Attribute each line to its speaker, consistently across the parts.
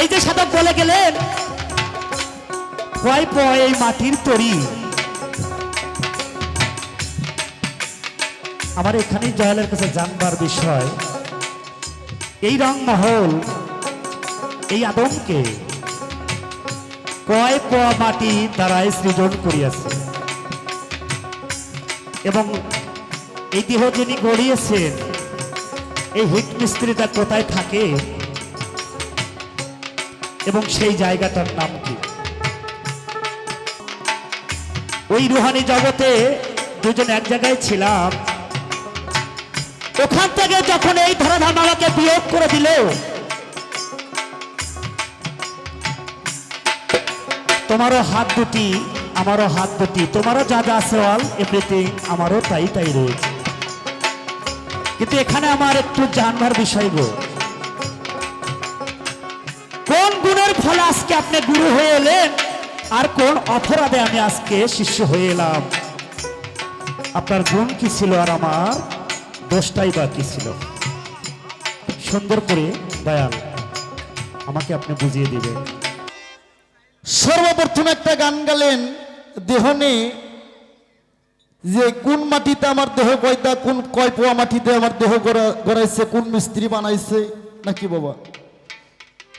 Speaker 1: এই যে সাধক বলে গেলেন কয় পয় এই মাটির তরি। আমার এখানে জয়ালের কাছে জানবার বিষয়, এই রংমহল এই আদমকে কয় প মাটি দ্বারাই সৃজন করিয়াছে এবং এই দেহ যিনি গড়িয়েছেন এই হিট মিস্ত্রিটা কোথায় থাকে এবং সেই জায়গাটার নাম কি? ওই রুহানি জগতে দুজন এক জায়গায় ছিলাম, ওখান থেকে যখন এই ধরাধাম আমাকে বিয়োগ করে দিল, তোমারও হাত দুটি আমারও হাত দুটি, তোমারও যা যা আছে অল এভরিথিং আমারও তাই তাই রয়েছে। কিন্তু এখানে আমার একটু জানবার বিষয় গো, কোন গুণের ফলে আজকে আপনি গুরু হয়ে এলেন আর কোন অপরাধে আমি আজকে শিষ্য হয়ে এলাম? আপনার গুণ কি ছিল আর আমার দোষটাই বা কি ছিল? সুন্দর করে দয়াল আমাকে আপনি বুঝিয়ে দিবেন।
Speaker 2: সর্বপ্রথম একটা গান গালেন দেহ নেই, যে কোন মাটিতে আমার দেহ কয়টা, কোন কয় পোয়া মাটিতে আমার দেহ গড়াইছে, কোন মিস্ত্রি বানাইছে নাকি বাবা?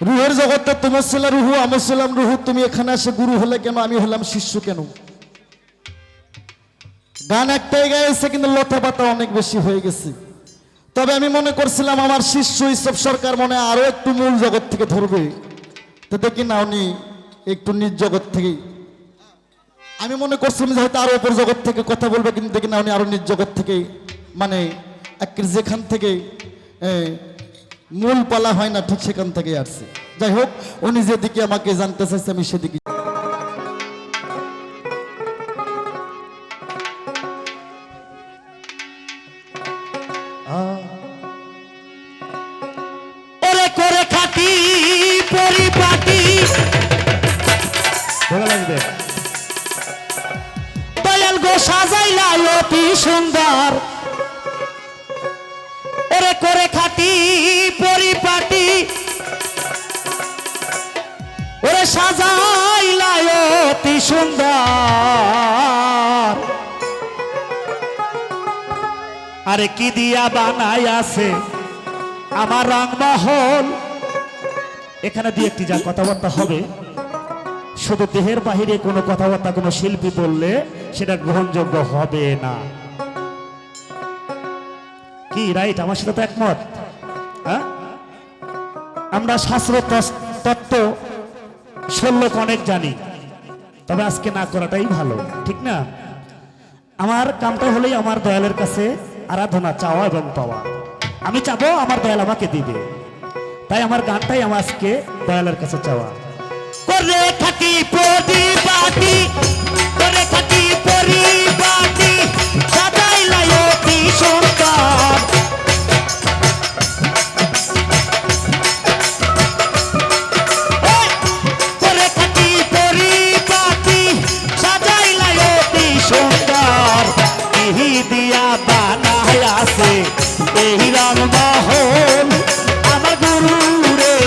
Speaker 2: রুহের জগৎটা তোমার ছিল রুহু, আমার ছিলাম রুহু, তুমি এখানে এসে গুরু হলে কেন, আমি হলাম শিষ্য কেন? গান একটাই গাইছে কিন্তু লতা পাতা অনেক বেশি হয়ে গেছে। তবে আমি মনে করছিলাম আমার শিষ্য ইসব সরকার মনে আরো একটু মূল জগৎ থেকে ধরবে, তো দেখি না উনি একটু নিজ জগৎ থেকে, আমি মনে করছিলাম যে হয়তো আরো উপর জগৎ থেকে কথা বলবে, কিন্তু দেখি না উনি আরো নিজ জগৎ থেকে, মানে যেখান থেকে মূল পালা হয় না ঠিক সেখান থেকে আসছে। যাই হোক, উনি যেদিকে আমাকে জানতে চাইছে আমি সেদিকে।
Speaker 1: ওরে করে খাটি পরিপাটি দয়াল গো সাজাইলা অতি সুন্দর, ওরে করে খাটি পরিপাটি ওরে সাজাইলা অতি সুন্দর, আরে কি দিয়া বানাই আছে আমার রংমহল। এখানে দিয়ে একটি যা কথাবার্তা হবে, শুধু দেহের বাহিরে কোনো কথাবার্তা কোনো শিল্পী বললে সেটা গ্রহণযোগ্য হবে না। কি রাইট? আমার সাথে তো একমত? হ্যাঁ, আমরা শাস্ত্র তত্ত্ব শোল্লোক অনেক জানি, তবে আজকে না করাটাই ভালো, ঠিক না? আমার কামটা হলেই আমার দয়ালের কাছে আরাধনা চাওয়া এবং পাওয়া। আমি চাবো আমার দয়াল আমাকে দিবে, তাই আমার গানটাই আমার আজকে দয়ালের কাছে চাওয়া। করে থাকি পরিপাটি, করে থাকি পরিপাটি সাজাইলা অতি সুন্দর, করে থাকি পরিপাটি সাজাইলা অতি সুন্দর, এই দিয়া বানাই আছে এই রংমহল আমার গুরু রে,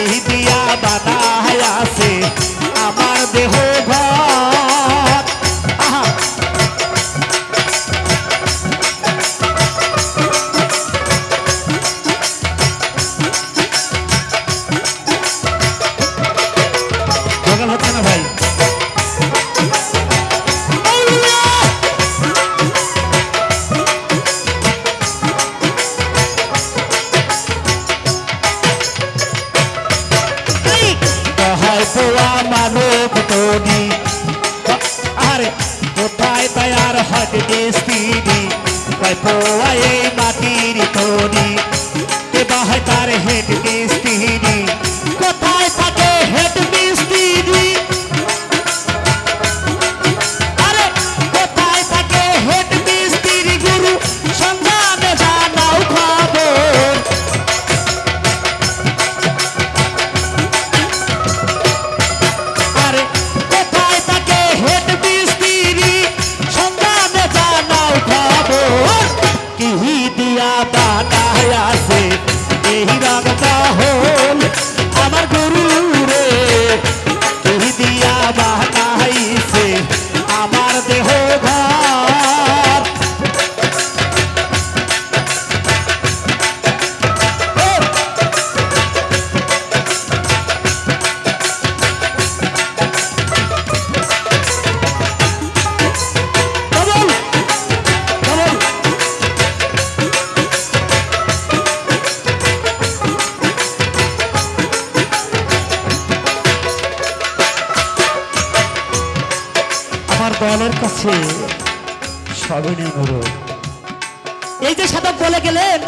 Speaker 1: এই দিয়া বানাই আছে আমার দেহ ঘর। আহা, জোগাড় হচ্ছে না ভাই? মানব তনি আরে কোথায় তৈয়ার হট মিস্ত্রি, কয় পোয়া এই মাটির তনি, কে বাহায় তার হেড মিস্ত্রি, কোথায় থাকে হেড মিস্ত্রি, আরে কোথায় থাকে হেড মিস্ত্রি, গুরু সন্ধানে জানাও খবর। কি দিয়া বানায় আছে এই রংমহল আছে সবিনে অনুরোধ। এই যে সাধক বলে গেলেন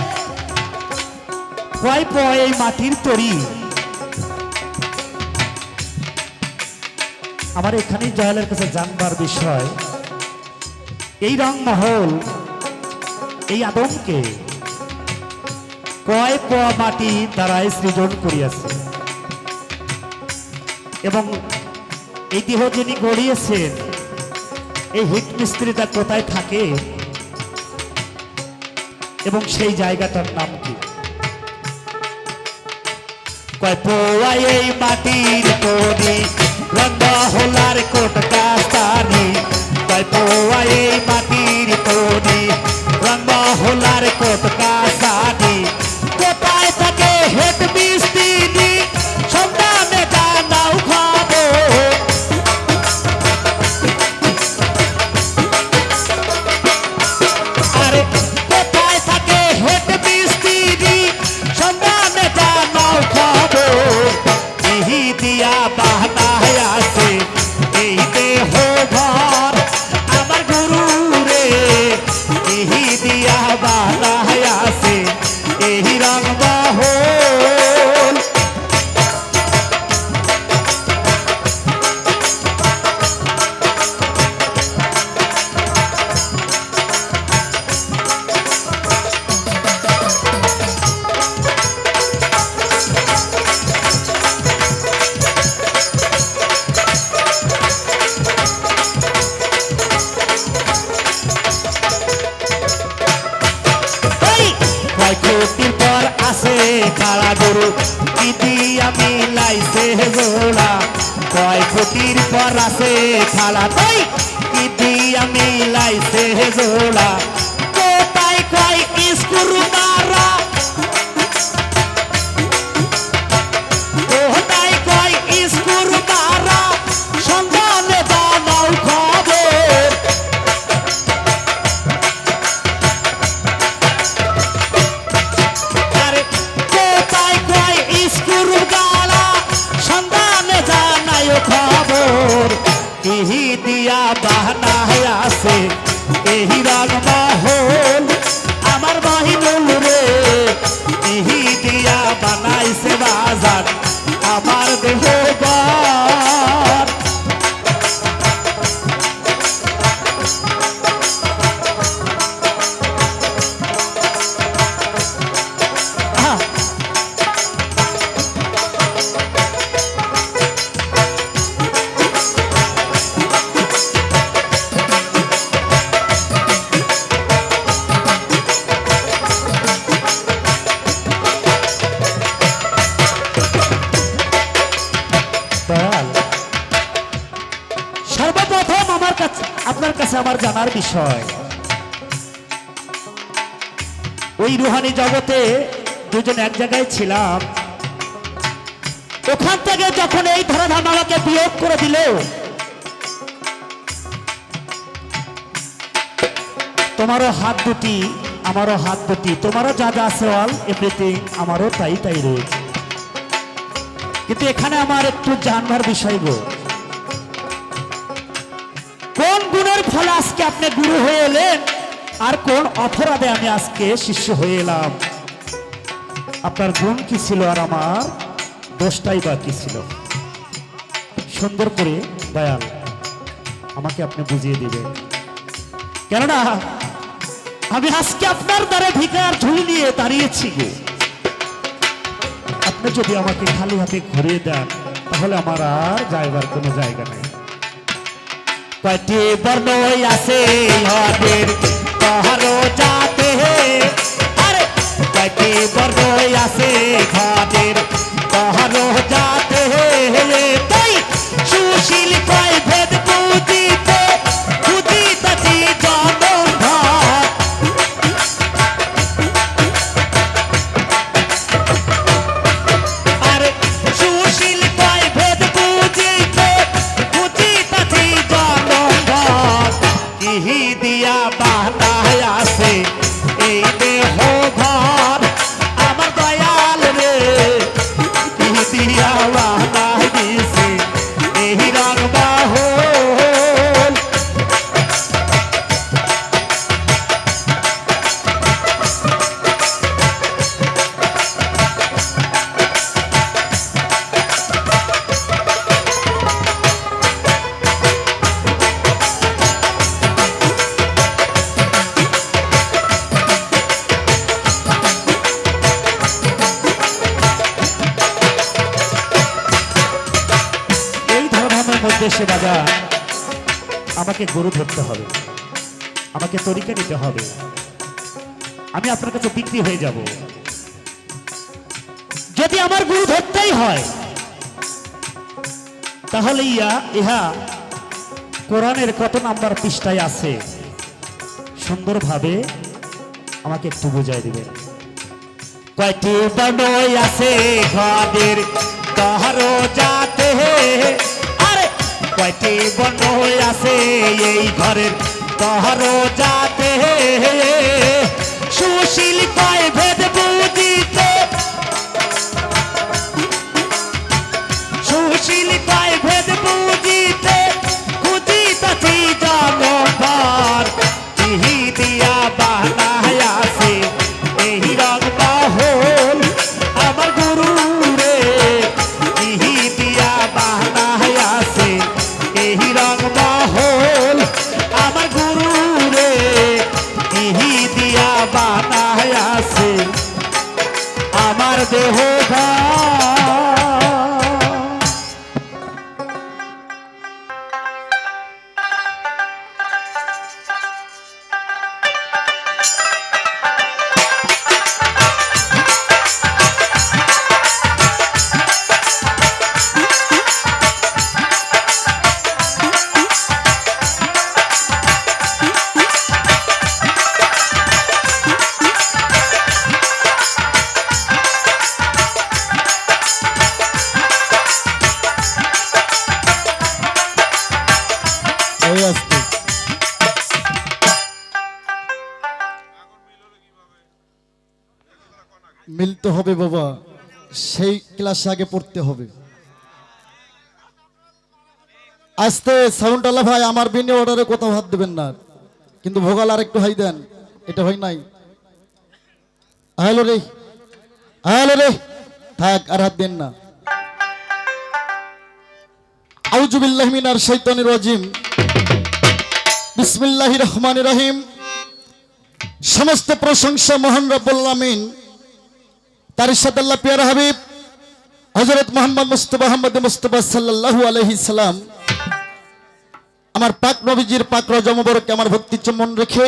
Speaker 1: কয় পয় এই মাটির তরি, আমার এখানে জয়ালের কাছে জানবার বিষয় এই রংমহল এই আদমকে কয় প মাটি দ্বারাই সৃজন করিয়াছে এবং এই দেহ যিনি গড়িয়েছেন এই হিট মিস্ত্রিটা কোথায় থাকে এবং সেই জায়গাটার নাম কি? কয় পোয়া এই মাটির তরি লম্বা হোলার কোট কাস্তানি, কয় পোয়া এই মাটির তরি লম্বা হোলার কোট কাস্তানি, কোথায় থাকে হেড মিস্ত্রি সন্ধানে জানাও খাবো। আরে কোথায় থাকে হেড মিস্ত্রি সন্ধানে জানাও খাবো। ইহি দিয়া বাহনায় আছে এই দেহ ঘর আমার গুরু রে, ইহি দিয়া বাহনায় আছে এই রংমহল। ক্ষয়ক্ষতির পর আসে খাড়া গরু কি দিয়া মিলাইছে জোড়া, ক্ষয়ক্ষতির পর আসে খাড়া তাই কি দিয়া মিলাইছে জোড়া, কোথায় কয় স্কুরু মারা, কোথায় কয় স্কুরু মারা সন্ধানে জানাও খবর। আরে কোথায় কয় স্কুরু গালা সন্ধানে জানাও খবর, ইহি দিয়া বাহনায় আছে এই রংমহল আমার বাহিনুল রে, ইহি দিয়া বানাইছে বাজার আমার দেহ ঘর। আহা, দয়াল, সর্বপ্রথম আমার কাছে আপনার কাছে আমার জানার বিষয় ওই রুহানি জগতে দুজন এক জায়গায় ছিলাম, ওখান থেকে যখন এই ধরাধাম আমাকে বিয়োগ করে দিল তোমারও হাত দুটি আমারও হাত দুটি, তোমারও যা যা আছে অল এভরিথিং আমারও তাই তাই রয়েছে, কিন্তু এখানে আমার একটু জানবার বিষয় গো, কোন গুণের ফলে আজকে আপনি গুরু হয়ে এলেন আর কোন অপরাধে আমি আজকে শিষ্য হয়ে এলাম? আপনার গুণ কি ছিল আর আমার দোষটাই বা কি ছিল? সুন্দর করে দয়াল আমাকে আপনি বুঝিয়ে দিবেন, কেননা আমি আজকে আপনার দ্বারা ভিকার ঝুলি নিয়ে দাঁড়িয়েছি গো। আপনি যদি আমাকে খালি হাতে ঘুরিয়ে দেন তাহলে আমার আর যাইবার কোনো জায়গা নেই। কয়টি বর্ণ আছে ইহাদের কাহারো যাতে, আরে কয়টি বর্ণ আছে ঘাটের কাহারো যাতে, তাই সুশীল কয় ভেদ বুঝিতে বুঝিতাছি জনম ভাত। আরে সুশীল কয় ভেদ বুঝিতে বুঝিতাছি জনম ভাত, ইহি দিয়া বাহনায় আছে এই দেহ ঘর আমার দয়াল রে, উদ্দেশ্যে বাজার আমাকে গরু ধরতে হবে, আমাকে তরিকা নিতে হবে, আমি আপনার কাছে বিক্রি হয়ে যাব। যদি আমার গরু ধরতেই হয় তাহলে ইহা কোরআনের কত নাম্বার পৃষ্ঠায় আছে সুন্দরভাবে আমাকে একটু বুঝাই দিবেন। কয়টি বনই আছে ঘরের কাহারো যাতে, আরে কয়টি বনই আছে এই ঘরের কাহারো যাতে, সুশীল কয় ভেদ বুঝিতে, সুশীল কয় ভেদ বুঝিতে, খুঁজিতাছি জনবার ইহি দিয়া বানায় আছে এই রং মহল আমার গুরু রে, ইহি দিয়া বানায় আছে এই রং মহল আমার গুরু রে, ইহি দিয়া বানায় আছে আমার দেহ
Speaker 2: এই আসতে মিলতে হবে বাবা, সেই ক্লাসে আগে পড়তে হবে। আস্তে সাউন্ড আলা ভাই, আমার বিনে অর্ডারে কোথাও হাত দেবেন না, কিন্তু ভোগাল আর একটু হাই দেন, এটা হয় নাই। হ্যালো রে, হ্যালো রে, থাক আর হাত দেন না। আউযু বিল্লাহি মিনাশ শাইতানির রাজিম, বিসমিল্লাহির রহমানির রহিম। সমস্ত প্রশংসা মহান রব্বুল আলামিন, তার সাথে আল্লাহ পিয়ারা হাবিব হযরত মুহাম্মদ মুস্তাফা আহমদ মুস্তাফা সাল্লাল্লাহু আলাইহি সাল্লাম, আমার পাক নবীজির পাক রওজা মুবারকে আমার ভক্তি চুম্বন রেখে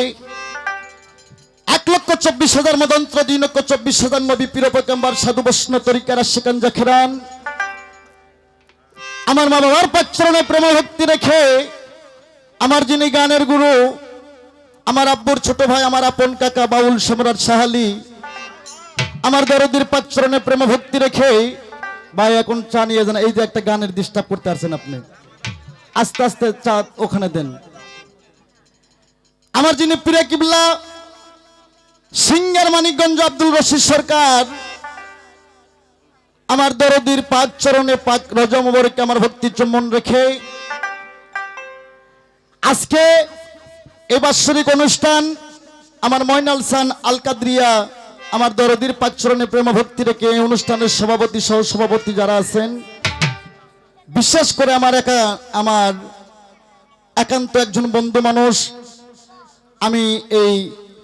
Speaker 2: 1,24,000 মদন্ত্র 2,24,000 নবী পীর পয়গম্বর সাধু বৈষ্ণব তরিকার আশিকান জাকিরান, আমার মা বাবার পাক চরণে প্রেম ভক্তি রেখে আমার যিনি গানের গুরু, আমার আব্বুর ছোট ভাই, আমার আপন কাকা বাউল সম্রাট সাহালি, আমার দরদির পাক চরণে প্রেম ভক্তি রেখে ভাই এখন চা নিয়ে যান। এই যে একটা গানের ডিস্টার্ব করতে আসছেন আপনি, আস্তে আস্তে চা ওখানে দেন। আমার যিনি পীরে কিবলা সিঙ্গার মানিকগঞ্জ আব্দুল রশিদ সরকার, আমার দরদির পাক চরণে পাক রওজা মুবারকে আমার ভক্তি চুম্বন রেখে আজকে এই বাৎসরিক অনুষ্ঠান আমার ময়নাল সান আল কাদরিয়া, আমার দরদির পাক চরণে প্রেম ভক্তি রেখে এই অনুষ্ঠানের সভাপতি সহ সভাপতি যারা আছেন, বিশেষ করে আমার একান্ত একজন বন্ধু মানুষ। আমি এই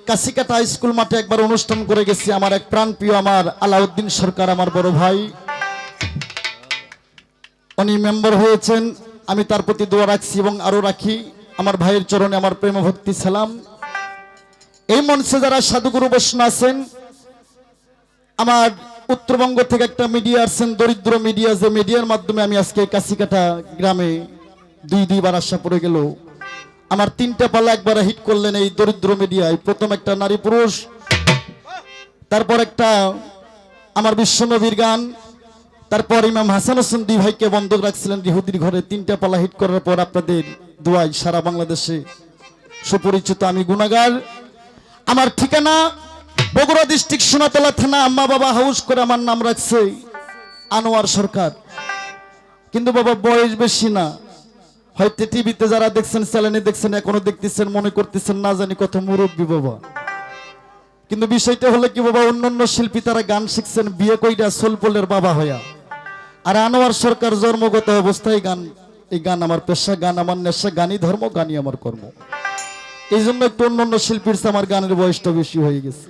Speaker 2: কাশিকাটা স্কুল মাঠে একবার অনুষ্ঠান করে গেছি, আমার এক প্রাণপ্রিয় আমার আলাউদ্দিন সরকার, আমার বড় ভাই, উনি মেম্বার হয়েছেন। আমি তার প্রতি দোয়া রাখছি এবং আরো রাখি। আমার ভাইয়ের চরণে আমার প্রেম ভক্তি সালাম। এই মঞ্চে যারা সাধুগুরু বৈষ্ণব আছেন, আমার উত্তরবঙ্গ থেকে একটা মিডিয়া আসছেন, দরিদ্র মিডিয়া, যে মিডিয়ার মাধ্যমে আমি আজকে কাশিকাটা গ্রামে দুইবার আসা পড়ে গেল। আমার 3টা পালা একবার হিট করলেন এই দরিদ্র মিডিয়ায়। প্রথম একটা নারী পুরুষ, তারপর একটা আমার বিশ্বনবীর গান, তারপর ইমাম হাসান হোসেন 2 ভাইকে বন্ধক রাখছিলেন ইহুদির ঘরে। 3টা পালা হিট করার পর আপনাদের দোয়ায় সারা বাংলাদেশে সুপরিচিত আমি গুনাগার। আমার ঠিকানা বগুড়া ডিস্ট্রিক্ট সোনাতলা থানা, আম্মা বাবা হাউস করে আমার নাম রাখছে আনোয়ার সরকার। কিন্তু বাবা বয়স বেশি না, হয়তো টিভিতে যারা দেখছেন, চ্যানেলে দেখছেন, এখনো দেখতেছেন, মনে করতেছেন না জানি কত মুরব্বী বাবা। কিন্তু বিষয়টা হলো কি বাবা, অন্যান্য শিল্পী তারা গান শিখছেন বিয়ে কইরা সোলপলের বাবা হইয়া, আর আনোয়ার সরকার জন্মগত অবস্থায় গান। এই গান আমার পেশা, গান আমার নেশা, গানই ধর্ম, গানই আমার কর্ম। এই জন্য একটু অন্যান্য শিল্পীর চেয়ে আমার গানের বয়সটা বেশি হয়ে গেছে।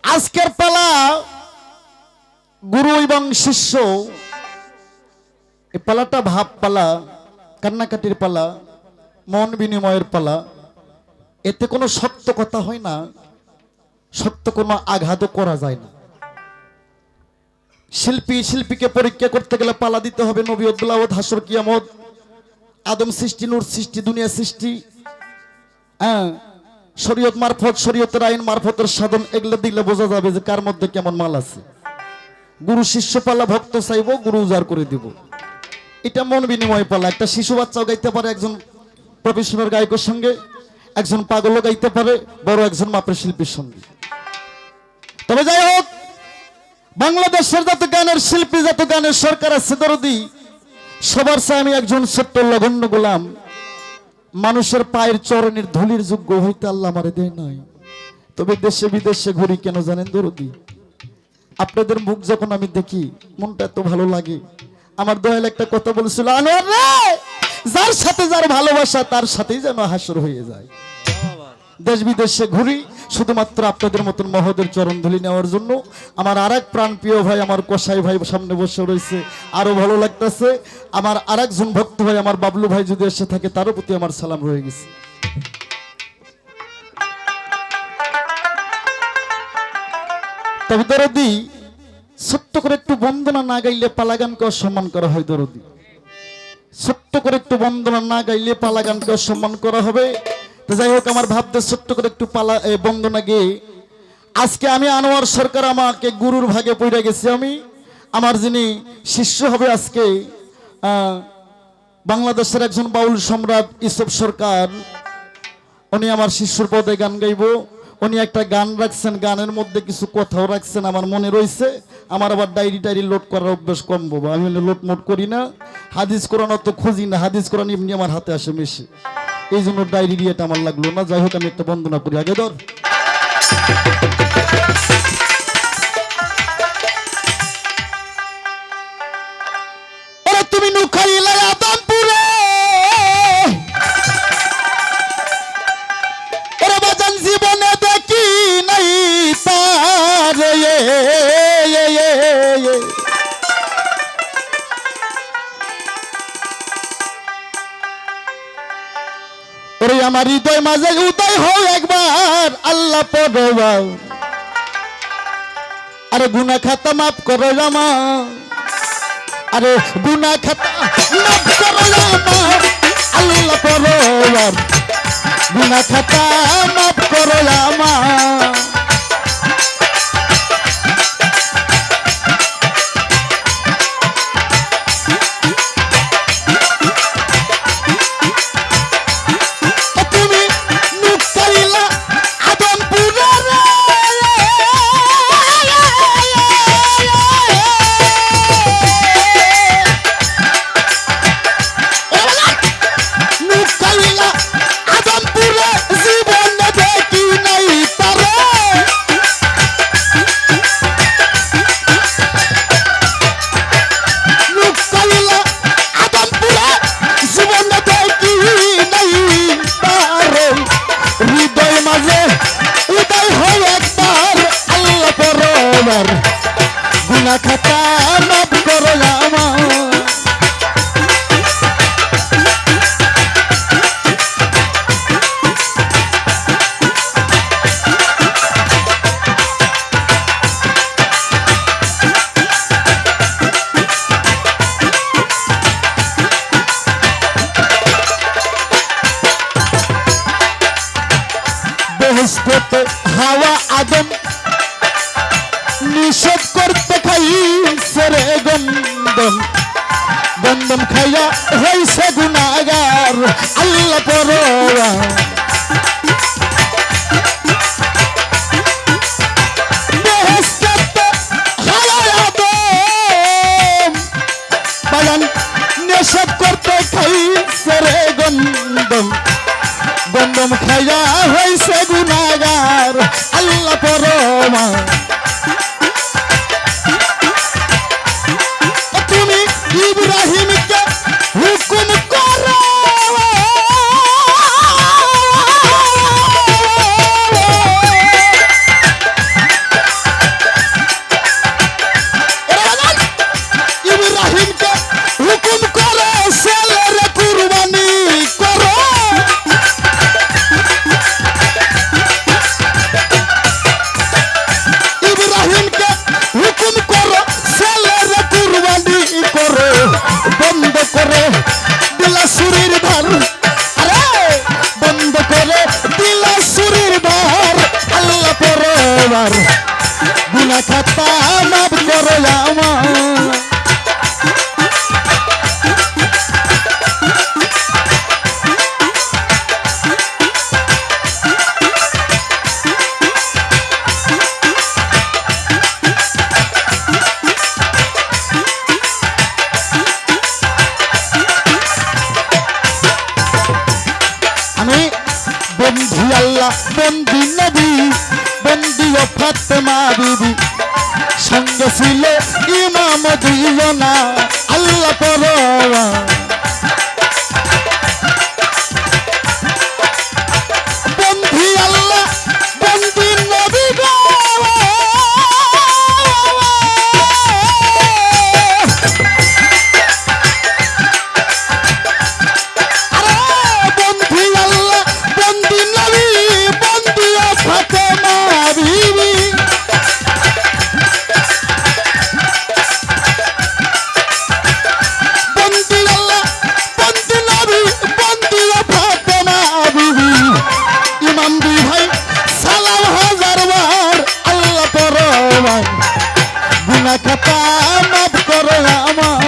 Speaker 2: আজকের পালা গুরু এবং শিষ্য এই পালাটা ভাব পালা, কান্নাকাটির পালা, মন বিনিময়ের পালা। এতে কোনো সত্য কথা হয় না, সত্য কোনো আঘাতও করা যায় না। শিল্পীকে পরীক্ষা করতে গেলে পালা দিতে হবে। নবী উদ্দুলাওয়াত, হাসর কিয়ামত, আদম সৃষ্টি, নূর সৃষ্টি, দুনিয়া সৃষ্টি, হ্যাঁ, শরীয়ত মারফত, শরীয়তের আইন মারফতের সাধন, এগুলো দিলে বোঝা যাবে যে কার মধ্যে কেমন মাল আছে। গুরু শিষ্য পালা, ভক্ত চাইবো, গুরু উজাড় করে দিব। এটা মন বিনিময় পালা। একটা শিশু বাচ্চাও গাইতে পারে একজন প্রফেশনাল গায়কের সঙ্গে, একজন পাগলও গাইতে পারে বড় একজন মাপের শিল্পীর সঙ্গে। তবে যাই হোক, বাংলাদেশের যত গানের শিল্পী, যত গানের সরকার আছে দরদি, সবার চেয়ে আমি একজন ছোট্ট লঘন্য গোলাম। মানুষের পায়ের চরণের ধুলির যোগ্য হইতে আল্লাহ আমারে দেয় নাই। তবে দেশে বিদেশে ঘুরি কেন জানেন দরদি? আপনাদের মুখ যখন আমি দেখি মনটা এত ভালো লাগে। আমার দয়াল একটা কথা বলেছিল, আনোয়ার রে, যার সাথে যার ভালোবাসা তার সাথেই যেন হাসর হয়ে যায়। দেশ বিদেশে ঘুরি শুধুমাত্র আপনাদের মতন মহোদয়ের চরণ ধুলি নেওয়ার জন্য। আমার আরেক প্রাণ প্রিয় ভাই, আমার কসাই ভাই সামনে বসে রয়েছে, আরো ভালো লাগতেছে। আমার আরেকজন ভক্ত ভাই, আমার বাবলু ভাই যদি এসে থাকে, তারও প্রতি আমার সালাম রয়ে গেছে। তবে দরদি, ছোট্ট করে একটু বন্দনা না গাইলে পালাগানকে অসম্মান করা হয় দরদি। ছোট্ট করে একটু বন্দনা না গাইলে পালাগানকে অসম্মান করা হবে। তো যাই হোক, আমার ভাবতে ছোট্ট করে একটু বন্দনা গেয়ে আজকে আমি আনোয়ার সরকার, আমাকে গুরুর ভাগে পড়ে গেছি। আমি আমার যিনি শিষ্য হবে আজকে, বাংলাদেশের একজন বাউল সম্রাট ইউসুফ সরকার, উনি আমার শিষ্যর পদে গান গাইব। উনি একটা গান রাখছেন, গানের মধ্যে কিছু কথাও রাখছেন, আমার মনে রয়েছে। আমার আবার ডায়েরি লোড করার অভ্যাস কম বাবা, আমি লোড মোট করি না। হাদিস কোরআন অত খুঁজি না, হাদিস কোরআন এমনি আমার হাতে আসে বেশি, এই জন্য ডায়েরি দিয়েটা আমার লাগলো না। যাই হোক, আমি একটা বন্দনা করি আগে। ধর তুমি নুখাইলা আদমপুরে, ওরা বাজান জীবনে দেখি নাই তার। ওরে আমার হৃদয় মাঝে উদয় হও একবার, আল্লাহ পড়বা, আরে গুনাহ খাতা মাফ করো রামা, আরে গুনাহ খাতা মাফ করো রামা, আল্লাহ পড়বা, গুনাহ খাতা মাফ করো রামা। গুনাহ খাতা মাফ করো আমার। বেহেশতে হাওয়া আদম নিষেধ করতে খাইছে রে গন্ধম, গন্ধম খাইয়া হইছে গুনাহগার, আল্লাহ পরোয়া। বেহেশতে হাওয়া আদম বাগান নিষেধ করতে খাইছে রে গন্ধম, গন্ধম খাইয়া হইছে গুনাহগার, আল্লাহ পরোয়া। তুমি ইব্রাহিমকে হুকুম পরবার গুনা খাতা মাফ করো আমার আমি বন্ধু আল্লাহ বন্ধু নবী বন্ধু ফাতেমা বিবি সঙ্গে ছিল ইমাম দুইজনা আল্লাহ পরওয়া বন্ধু আল্লাহ বন্ধু নবী গো বন্ধু আল্লাহ বন্ধু নবী বন্ধু ফাতেমা বিবি বন্ধু আল্লাহ বন্ধু নবী বন্ধু ফাতেমা বিবি ইমাম দুই ভাই সালাম হাজার বার আল্লাহ পরবার গুনাহ খাতা মাফ করো আমার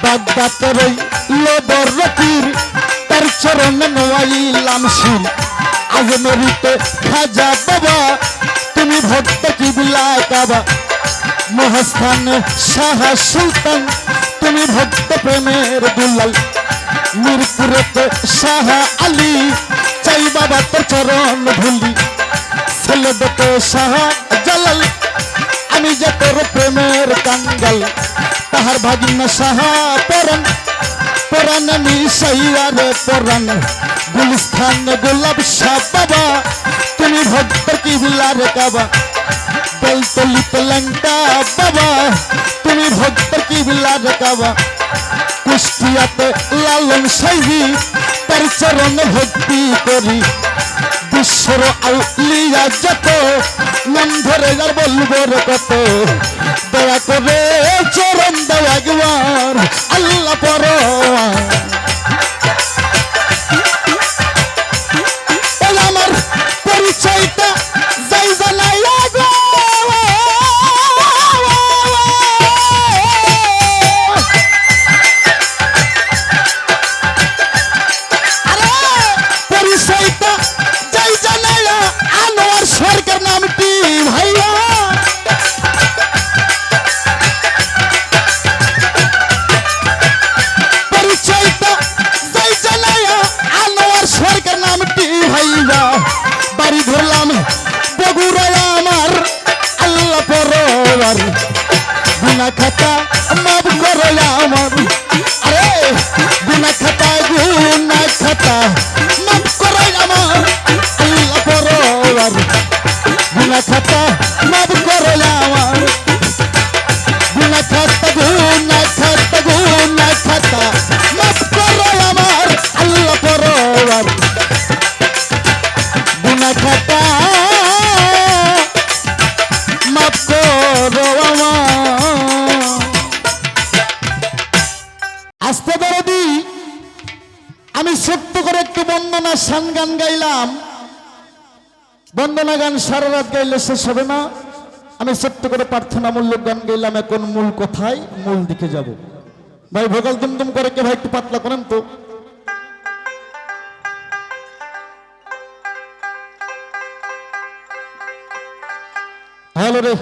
Speaker 2: বাগদাতের ওই লোবর রকির তার চরণে নোয়াইলাম শিল আজমেরিতে খাজা বাবা তুমি ভক্ত কিবলা কাবা মহাস্থান শাহ সুলতান তুমি ভক্ত প্রেমের দুলাল মিরপুরেতে শাহ আলী চাই বাবা তোর চরণ ধুলি ছেলেদেরকে শাহ জালাল আমি যে তোর প্রেমের কাঙ্গাল তাহার ভাগিনা সাহা পরান পরান মিশাইয়ারে পরান গুলিস্থান গোলাপ শাহ বাবা তুমি ভক্ত কিবলার কাবা বেলতলিতে ল্যাংটা বাবা তুমি ভক্ত কিবলার কাবা কুষ্টিয়াতে লালন সাইহি তার চরণ ভক্তি করি বিশ্বর আউলিয়া যত নাম ধরে আর বলবো রে কত দয়া করে চরণ দাও একবার আল্লাহ পরওয়ার আমার পরিচয়টা যাই জানাইয়া গো পরিচয়টা যাই জানাইয়া আনোয়ার সরকার নামটি ভাইয়া পরিচয়টা যাই জানাইয়া আনোয়ার সরকার নামটি ভাইয়া বাড়ি ধরলাম বগুড়ায় আমার আল্লাহ পরওয়ার গুনাহ খাতা মাফ করো আমার আরে গুনাহ খাতা মাফ করো আমার আল্লাহ পরওয়ার গুনাহ খাতা মাফ করো আমার গুনাহ খাতা মাফ করো আমার আল্লাহ পরওয়ার গুনাহ খাতা মাফ করো আমার আস্তে দরদি আমি ছোট্ট করে একটু বন্দনা শান গান গাইলাম বন্দনা গান সারা রাত গাইলে শেষ হবে না আমি ছোট্ট করে প্রার্থনামূলক গান গাইলাম এখন মূল কথায় মূল দিকে যাব ভাই ভোকাল দুমদুম করে কে ভাই একটু পাতলা করেন তো হ্যালো রে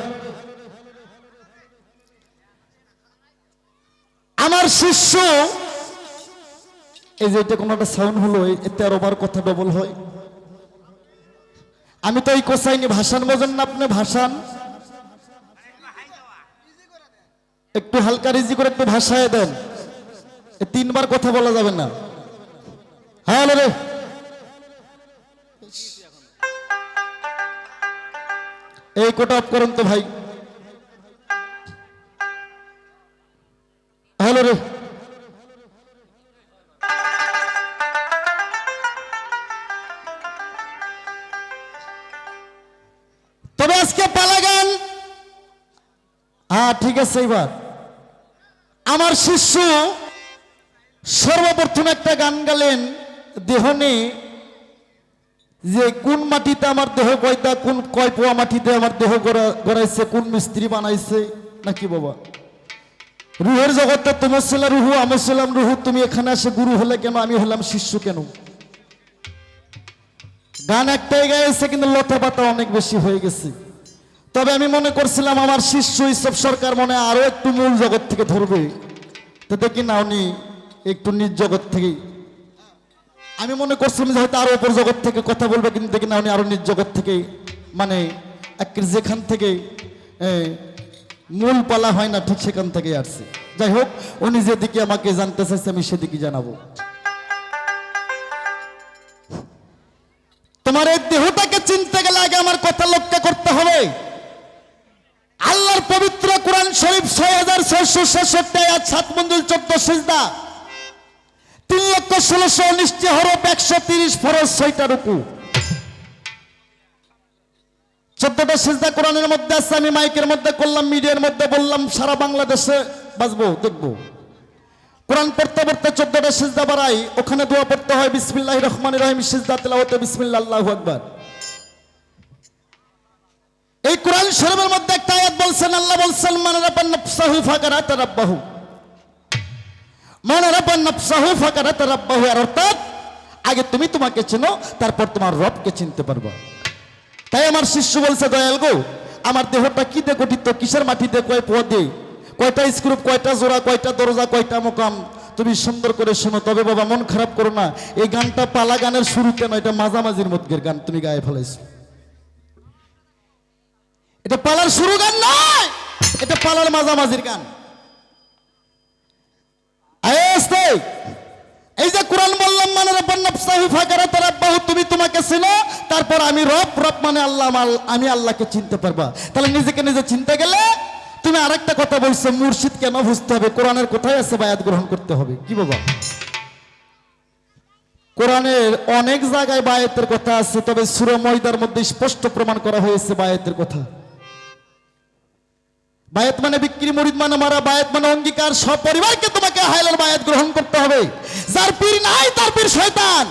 Speaker 2: আমার শিষ্য এই যে এটা কোনো একটা সাউন্ড হলো এতে আর ওভার কথা ডবল হয় আমি তো এই কোসাইনি ভাষান বোঝেন না আপনি ভাষান একটু হালকা রিজি করে একটু ভাষায় দেন তিনবার কথা বলা যাবে না হ্যালো রে এই কোটা অফ করেন তো ভাই হ্যালো রে ঠিক আছে। এবার আমার শিষ্য সর্বপ্রথম একটা গান গালেন দেহ নেই, যে কোন মাটিতে আমার দেহ কয়টা, কোন কয় পোয়া মাটিতে আমার দেহ গড়াইছে, কোন মিস্ত্রি বানাইছে নাকি বাবা। রুহের জগতে তোমার ছিল রুহু, আমার ছিলাম রুহু, তুমি এখানে এসে গুরু হলে কেন, আমি হলাম শিষ্য কেন। গান একটাই গাইছে কিন্তু লতা পাতা অনেক বেশি হয়ে গেছে। তবে আমি মনে করছিলাম আমার শিষ্য ইসব সরকার মনে আরো একটু মূল জগৎ থেকে ধরবে, তো দেখি না উনি একটু নিজ জগৎ থেকে, আমি মনে করছিলাম যে হয়তো আরো উপর জগৎ থেকে কথা বলবে, কিন্তু দেখি না উনি আরো নিজ জগৎ থেকে, মানে যেখান থেকে মূল পালা হয় না ঠিক সেখান থেকে আসছে। যাই হোক, উনি যেদিকে আমাকে জানতে চাইছে আমি সেদিকে জানাবো। তোমার এই দেহটাকে চিনতে গেলে আগে আমার কথা লক্ষ্য করতে হবে। আল্লাহর পবিত্র কোরআন শরীফ ৬৬৬৬ আয়াত ৭ মঞ্জুল ১৪ সিজদা ৩,১৬,১৯ হরফ ১৩০ ফরজ ৬টা রুকু ১৪টা সিজদা কোরআনের মধ্যে আছে। আমি মাইকের মধ্যে করলাম, মিডিয়ার মধ্যে বললাম, সারা বাংলাদেশে বাজবো দেখবো। কোরআন পড়তে পড়তে ১৪টা সিজদা বাড়াই, ওখানে দোয়া পড়তে হয় বিসমিল্লাহির রহমানির রহিম, সিজদা তেলাওয়াতে বিসমিল্লাহ আল্লাহু আকবার। এই কোরআন শরীফের মধ্যে একটা আয়াত বলছেন, আল্লাহ বলছেন মান রাব্বান নাফসাহু ফাকারাত রাব্বাহু, মান রাব্বান নাফসাহু ফাকারাত রাব্বাহু, এর অর্থাৎ আগে তুমি তোমাকে চেনো, তারপর তোমার রবকে চিনতে পারবা। তাই আমার শিষ্য বলছে, দয়াল গো, আমার দেহটা কি দিয়ে গঠিত, কিসের মাটিতে, কয় পোয়া দিয়ে, কয়টা স্ক্রুপ, কয়টা জোড়া, কয়টা দরজা, কয়টা মোকাম, তুমি সুন্দর করে শোনো। তবে বাবা মন খারাপ করো না, এই গানটা পালা গানের শুরুতে নয়, এটা মাঝামাঝির মধ্যের গান তুমি গায়ে ফেলাইছো। এটা পালার শুরু গান নয়, এটা পালার মাঝামাঝির গান। এই যে কোরআন বললাম মানে রাব্বান নাফসাহু ফাকারাত রাব্বাহু, তুমি তোমাকে চিনো, তারপর আমি রব, রব মানে আল্লাহ, আমি আল্লাহকে চিনতে পারবা। তাহলে নিজেকে নিজে চিনতে গেলে তুমি আরেকটা কথা বলছো, মুর্শিদ কেন বুঝতে হবে, কোরআনের কোথায় আছে বায়াত গ্রহণ করতে হবে। কি বাবা, কোরআনের অনেক জায়গায় বায়াতের কথা আছে, তবে সূরা মাইদার মধ্যে স্পষ্ট প্রমাণ করা হয়েছে বায়াতের কথা। বায়াত মানে বিক্রি, মুরিদ মানে মারা, বায়াত মানে অঙ্গীকার, সব পরিবারকে তোমাকে হালাল বায়াত গ্রহণ করতে হবে। যার পীর নাই তার পীর শয়তান।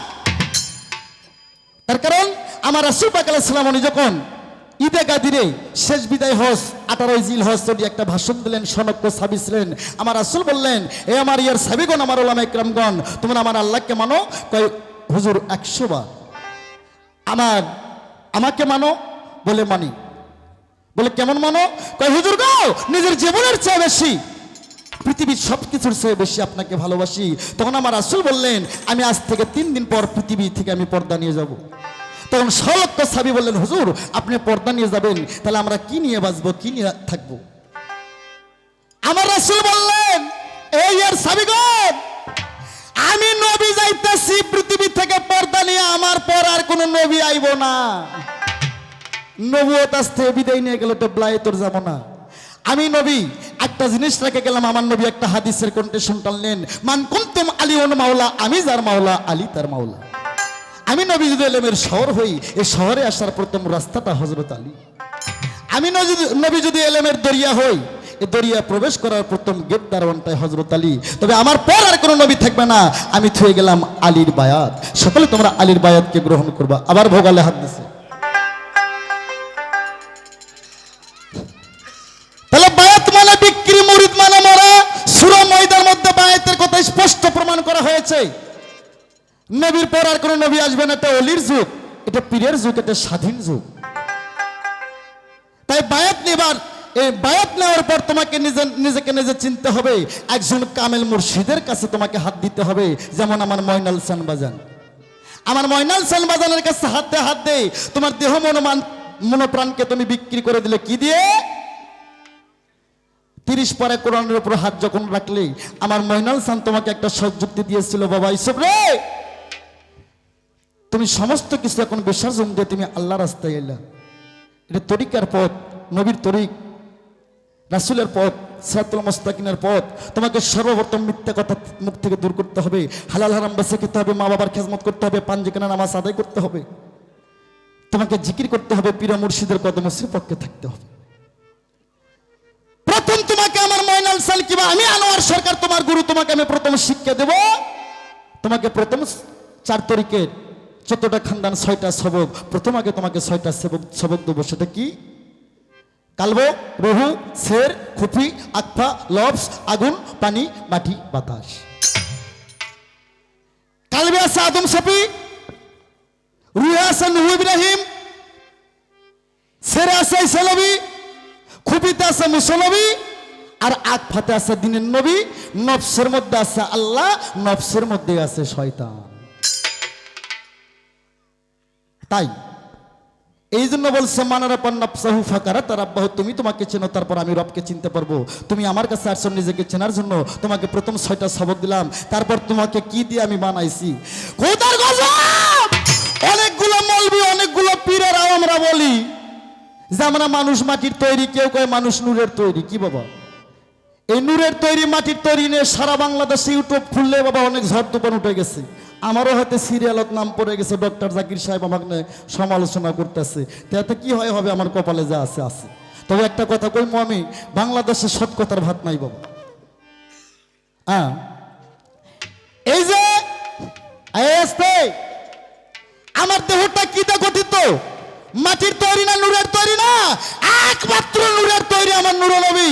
Speaker 2: তার কারণ আমার রাসূল পাক আলাইহিস সালাম উনি যখন ঈদে গাদিরে শেষ বিদায় হজ 18 জিলহজ একটা ভাষণ দিলেন, সনক্য সাবি ছিলেন। আমার রাসূল বললেন, এ আমার ইয়ার সাবিগণ, আমার ওলামা ইকরামগণ, তোমরা আমার আল্লাহকে মানো। কয় হুজুর 100 বার। আমাকে মানো, বলে মানি। বলে কেমন মানো? কয় হুজুর গো, নিজের জীবনের চেয়ে বেশি, পৃথিবীর সবকিছুর চেয়ে বেশি আপনাকে ভালোবাসি। তখন আমার রাসূল বললেন, আমি আজ থেকে 3 দিন পর পৃথিবী থেকে আমি পর্দা নিয়ে যাব। তখন সলক্ষ সাহাবী বললেন, হুজুর আপনি পর্দা নিয়ে যাবেন, তাহলে আমরা কি নিয়ে বাঁচবো, কি নিয়ে থাকবো? আমার রাসূল বললেন, এই আর সাহাবীগণ, আমি নবী যাইতেছি পৃথিবী থেকে পর্দা নিয়ে, আমার পর আর কোন নবী আইব না। নবুয়ত আসতে বিদায় নিয়ে গেল, তো ব্লায়েতর যাব না। আমি নবী একটা জিনিস রেখে গেলাম, আমার নবী একটা হাদিসের কন্টেশন টানলেন, মান কুনতুম আলিউন মাওলা, আমি যার মাওলা আলী তার মাওলা। আমি নবী যদি এলেমের শহর হই, এই শহরে আসার প্রথম রাস্তাটা হযরত আলী। আমি নবী যদি এলেমের দরিয়া হই, এই দরিয়া প্রবেশ করার প্রথম গেট দারওয়ানটাই হযরত আলী। তবে আমার পর আর কোনো নবী থাকবে না, আমি থুয়ে গেলাম আলীর বায়াত। সকলে তোমরা আলীর বায়াতকে গ্রহণ করবা। আবার ভোগালে হাত দিছে। তাহলে বায়াত মানে বিক্রি, মুরিদ মানে মরা। সূরা মাইদার মধ্যে বায়াতের কথা স্পষ্ট প্রমাণ করা হয়েছে। নবীর পর আর কোন নবী আসবে না, এটা অলির যুগ, এটা পীরের যুগ, এটা স্বাধীন যুগ। তাই বায়াত নেবার, এই বায়াত নেওয়ার পর তোমাকে নিজেকে নিজে চিনতে হবে। একজন কামেল মুর্শিদের কাছে তোমাকে হাত দিতে হবে। যেমন আমার ময়নাল সান বাজান, আমার ময়নাল সান বাজানের কাছে হাত দে। তোমার দেহ মনোপ্রাণকে তুমি বিক্রি করে দিলে কি দিয়ে? 30 পারা কোরআনের উপর হাত যখন রাখলে, আমার ময়নাল সান তোমাকে একটা সযুক্তি দিয়েছিল, বাবা ইসব রে, তুমি সমস্ত কিছু এখন বিসর্জন দিয়ে তুমি আল্লাহ রাস্তায় এলা। এটা তরিকার পথ, নবীর তরিক, রাসূলের পথ, সিরাতুল মুস্তাকিমের পথ। তোমাকে সর্বপ্রথম মিথ্যা কথা মুখ থেকে দূর করতে হবে, হালাল হারাম বেঁচে খেতে হবে, মা বাবার খেদমত করতে হবে, পাঞ্জিকানা নামাজ আদায় করতে হবে, তোমাকে জিকির করতে হবে, পীর মুর্শিদের কদমে পক্ষে থাকতে হবে। প্রথম তোমাকে আমার ময়নাল সাল কিবা আমি আনোয়ার সরকার তোমার গুরু তোমাকে আমি প্রথম শিক্ষা দেব তোমাকে প্রথম 4 তরিকের 14টা খানদান 6টা সবক প্রথম আগে তোমাকে 6টা সবক দেবো সেটা কি কালবো রহু শের খুফি আকফা লবস আগুন পানি মাটি বাতাস কালবে আছে আদম সাপি রুহে আছে নূহ ইব্রাহিম শেরে আছে ঈসা নবী খুফিতে আছে মুসা নবী আর আকফাতে আছে দিনের নবী নফসের মধ্যে আছে আল্লাহ নফসের মধ্যে আছে শয়তান তাই এই জন্য বলছে মানারাপান নাফসাহু ফাকারা তারাব্বাহু তুমি তোমাকে চেনো তারপর আমি রবকে চিনতে পারবো তুমি আমার কাছে আসছো নিজেকে চেনার জন্য তোমাকে প্রথম 6টা সবক দিলাম তারপর তোমাকে কি দিয়ে আমি বানাইছি খোদার গজব অনেকগুলো মৌলবি অনেকগুলো পীরেরাও আমরা বলি যে আমরা মানুষ মাটির তৈরি কেউ কয় মানুষ নূরের তৈরি কি বাবা এই নূরের তৈরি মাটির তৈরি নিয়ে সারা বাংলাদেশে ইউটিউব খুললে বাবা অনেক ঝড় তুফান উঠে গেছে আমারও হয়তো সিরিয়ালত নাম পড়ে গেছে ডক্টর জাকির সাহেব আমাকে সমালোচনা করতেছে তাতে কি হয় হবে আমার কপালে যা আছে আছে তবে একটা কথা কইমু আমি বাংলাদেশে সৎ কথার ভাত নাই বাবা হ্যাঁ এই যে আস্তে আমার দেহটা কি দিয়ে গঠিত মাটির তৈরি না নূরের তৈরি না একমাত্র নূরের তৈরি আমার নূর নবী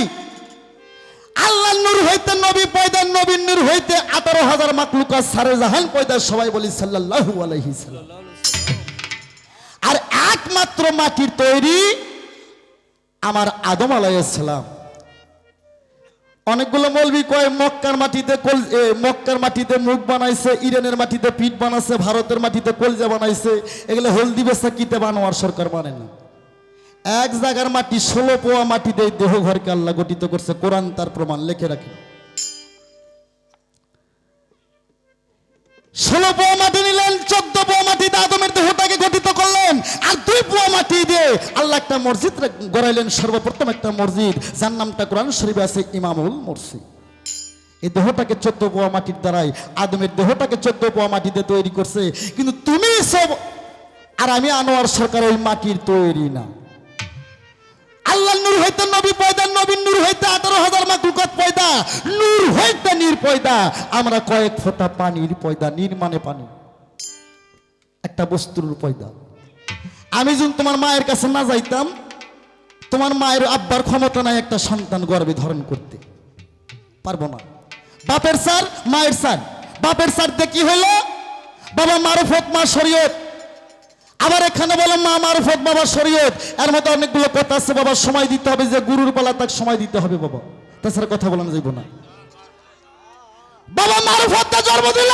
Speaker 2: আল্লাহ নূর হইতে নবী পয়দা নবীর নূর হইতে 18,000 মাখলুকাত সারে জাহান পয়দা সবাই বলি সাল্লাল্লাহু আলাইহি সাল্লাম আর একমাত্র মাটির তৈরি আমার আদম আলাইহিস সালাম অনেকগুলো মৌলবি কয় মক্কার মাটিতে মুখ বানাইছে ইরানের মাটিতে পিঠ বানাইছে ভারতের মাটিতে কলজা বানাইছে এগুলো হলদি বেসা কিতে বানোয়ার সরকার মানে না এক জায়গার মাটি 16 পোয়া মাটি দিয়ে দেহ ঘরকে আল্লাহ গঠিত করছে কোরআন তার প্রমাণ লিখে রাখে 16 পোয়া মাটি নিলেন 14 পোয়া মাটি দিয়ে আদমের দেহটাকে গঠিত করলেন আর 2 পোয়া মাটি দিয়ে আল্লাহ একটা মসজিদ গড়াইলেন সর্বপ্রথম একটা মসজিদ যার নামটা কোরআন শরীফে আছে ইমামুল মসজিদ এই দেহটাকে 14 পোয়া মাটির দ্বারাই আদমের দেহটাকে 14 পোয়া মাটিতে তৈরি করছে কিন্তু তুমি সব আর আমি আনোয়ার সরকার ওই মাটির তৈরি না আল্লাহ নূর হইতে নবী পয়দা নবীর নূর হইতে 18,000 মাখলুকাত পয়দা নূর হইতে নির পয়দা আমরা কয়েক ফোঁটা পানির পয়দা নির মানে পানি একটা বস্তুর পয়দা আমি যখন তোমার মায়ের কাছে না যাইতাম তোমার মায়ের আব্বার ক্ষমতা নাই একটা সন্তান গর্ভে ধারণ করতে পারবো না বাপের স্যার মায়ের স্যার বাপের স্যার দিয়ে কি হইলো বাবা মারুফত মা শরীয়ত আবার এখানে বলে মা মারুফত বাবা শরীয়ত এর মধ্যে অনেকগুলো কথা আছে বাবা সময় দিতে হবে যে গুরুর পালা তাকে সময় দিতে হবে বাবা তাছাড়া কথা বলানো যাইব না বাবা মারুফতটা জন্ম দিল